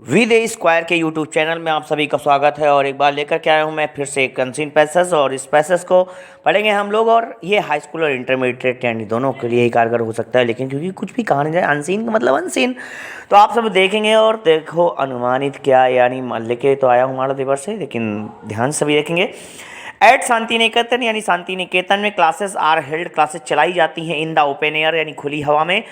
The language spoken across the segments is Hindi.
वी दे स्क्वायर के यूट्यूब चैनल में आप सभी का स्वागत है। और एक बार लेकर के आया हूँ मैं फिर से एक अनसीन पैसेज, और इस पैसेज को पढ़ेंगे हम लोग। और ये हाई स्कूल और इंटरमीडिएट यानी दोनों के लिए ही कारगर हो सकता है, लेकिन क्योंकि कुछ भी कहा जाए अनसीन का मतलब अनसीन, तो आप सब देखेंगे। और देखो अनुमानित क्या यानी लेके तो आया हूँ मालदीव से, लेकिन ध्यान से भी देखेंगे। एट शांति निकेतन यानी शांति निकेतन में क्लासेस आर हेल्ड, क्लासेस चलाई जाती हैं इन द ओपन एयर यानी खुली हवा में।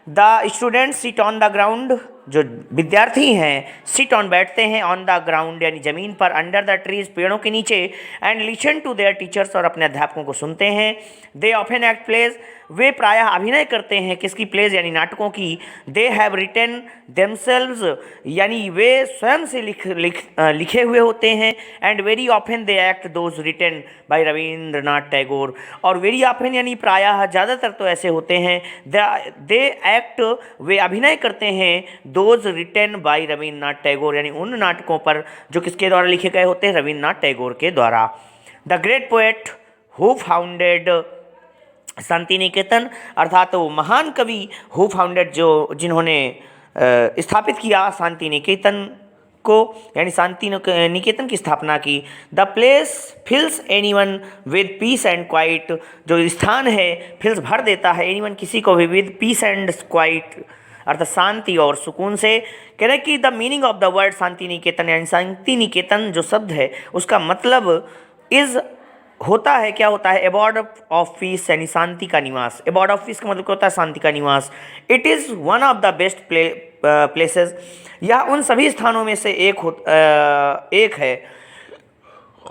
The student sit on the ground, जो विद्यार्थी हैं सिट ऑन बैठते हैं, ऑन द ग्राउंड यानी जमीन पर, अंडर द ट्रीज पेड़ों के नीचे, and listen to their teachers और अपने अध्यापकों को सुनते हैं। दे ऑफन एक्ट प्लेज, वे प्रायः अभिनय करते हैं किसकी, प्लेज यानी नाटकों की। दे हैव रिटन देमसेल्व्स यानी वे स्वयं से लिखे हुए होते हैं। And very often they act those written by Rabindranath Tagore, और वेरी ऑफन यानी प्रायः ज़्यादातर तो ऐसे होते हैं। दे एक्ट वे अभिनय करते हैं, those written by Rabindranath Tagore यानी उन नाटकों पर जो किसके द्वारा लिखे गए होते हैं, रविंद्रनाथ टैगोर के द्वारा। The great poet who founded Shanti Niketan, अर्थात वो महान कवि हु फाउंडेड जो जिन्होंने स्थापित किया शांति निकेतन को, यानी शांति निकेतन की स्थापना की। The place fills anyone with peace and quiet, जो स्थान है फिल्स भर देता है एनीवन किसी को भी विद पीस एंड क्वाइट, अर्थात शांति और सुकून से। कह रहे कि the meaning of the word Shanti Niketan यानी शांति निकेतन जो शब्द है उसका मतलब इज होता है, क्या होता है, एबॉर्ड ऑफ पीस यानी शांति का निवास। एबॉर्ड ऑफ पीस का मतलब क्या होता है, शांति का निवास। It is one of the best places, यह उन सभी स्थानों में से एक है,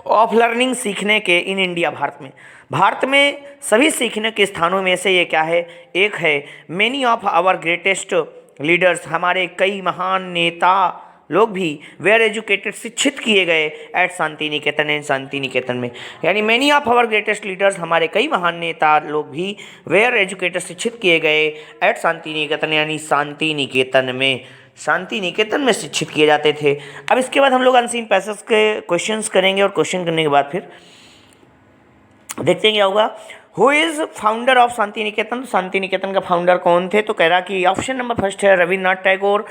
ऑफ लर्निंग सीखने के, इन इंडिया भारत में सभी सीखने के स्थानों में से ये क्या है, एक है। Many of our greatest leaders, हमारे कई महान नेता लोग भी वेयर एजुकेटेड शिक्षित किए गए एट शांति निकेतन एंड शांति निकेतन में, यानी many of our greatest leaders, हमारे कई महान नेता लोग भी वेयर एजुकेटेड शिक्षित किए गए एट शांति निकेतन यानी शांति निकेतन में, शांति निकेतन में शिक्षित किए जाते थे। अब इसके बाद हम लोग अनसीन पैसेज के क्वेश्चंस करेंगे, और क्वेश्चन करने के बाद फिर देखते हैं क्या होगा। Who is founder of Shanti Niketan, शांति निकेतन का फाउंडर कौन थे, तो कह रहा कि ऑप्शन नंबर फर्स्ट है रविंद्रनाथ टैगोर,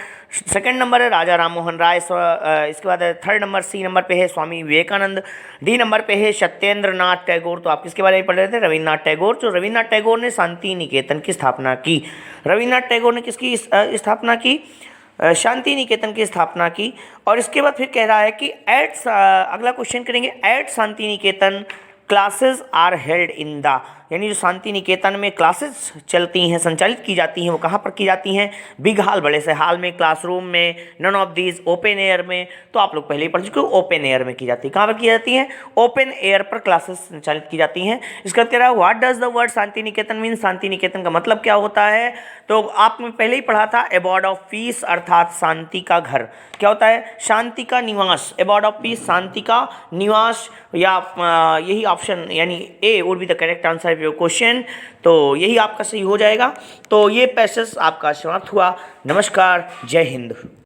सेकंड नंबर है राजा राम मोहन राय, इसके बाद थर्ड नंबर सी नंबर पे है स्वामी विवेकानंद, डी नंबर पे है सत्येंद्र नाथ टैगोर। तो आप किसके बारे में पढ़ रहे थे, रविंद्रनाथ टैगोर। जो रविंद्रनाथ टैगोर ने शांति निकेतन की स्थापना की, रविंद्रनाथ टैगोर ने किसकी स्थापना की, शांति निकेतन की स्थापना की। और इसके बाद फिर कह रहा है कि अगला क्वेश्चन करेंगे, at Santiniketan classes are held in the, यानी जो शांति निकेतन में क्लासेस चलती हैं, संचालित की जाती हैं, वो कहाँ पर की जाती हैं, बिग हॉल, बड़े से हॉल में, क्लासरूम में, none of these open air में। तो आप लोग पहले ही पढ़ चुके हो, ओपन एयर में की जाती है। कहाँ पर की जाती हैं, ओपन एयर पर क्लासेस संचालित की जाती हैं। इसका कह रहा है what does the word Shanti Niketan mean, Shanti Niketan का मतलब क्या होता है, तो आपने पहले ही पढ़ा था, एबॉर्ड ऑफ पीस अर्थात शांति का घर, क्या होता है, शांति का निवास, एबॉर्ड ऑफ पीस शांति का निवास, या यही ऑप्शन यानी A would be the correct answer of your question. तो यही आपका सही हो जाएगा। तो ये पैसेज आपका समाप्त हुआ। नमस्कार, जय हिंद।